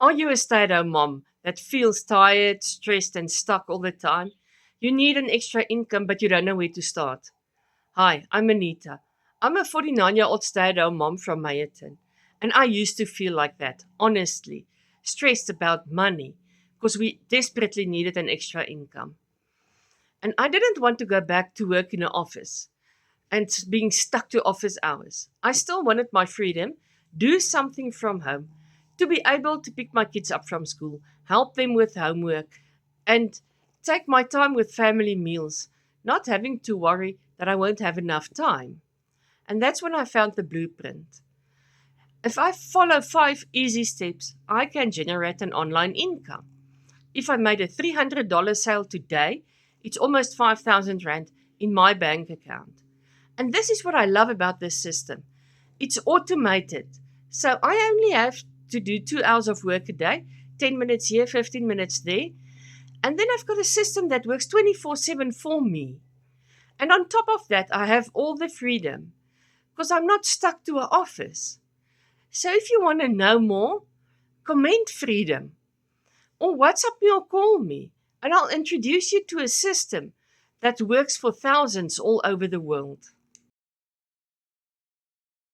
Are you a stay-at-home mom that feels tired, stressed, and stuck all the time? You need an extra income, but you don't know where to start. Hi, I'm Anita. I'm a 49-year-old stay-at-home mom from Mayerton, and I used to feel like that, honestly, stressed about money, because we desperately needed an extra income. And I didn't want to go back to work in an office and being stuck to office hours. I still wanted my freedom, do something from home, to be able to pick my kids up from school, help them with homework, and take my time with family meals, not having to worry that I won't have enough time. And that's when I found the blueprint. If I follow 5 easy steps, I can generate an online income. If I made a $300 sale today, it's almost 5,000 Rand in my bank account. And this is what I love about this system. It's automated. So I only have to do 2 hours of work a day, 10 minutes here, 15 minutes there. And then I've got a system that works 24/7 for me. And on top of that, I have all the freedom because I'm not stuck to an office. So if you want to know more, comment freedom or WhatsApp me or call me, and I'll introduce you to a system that works for thousands all over the world.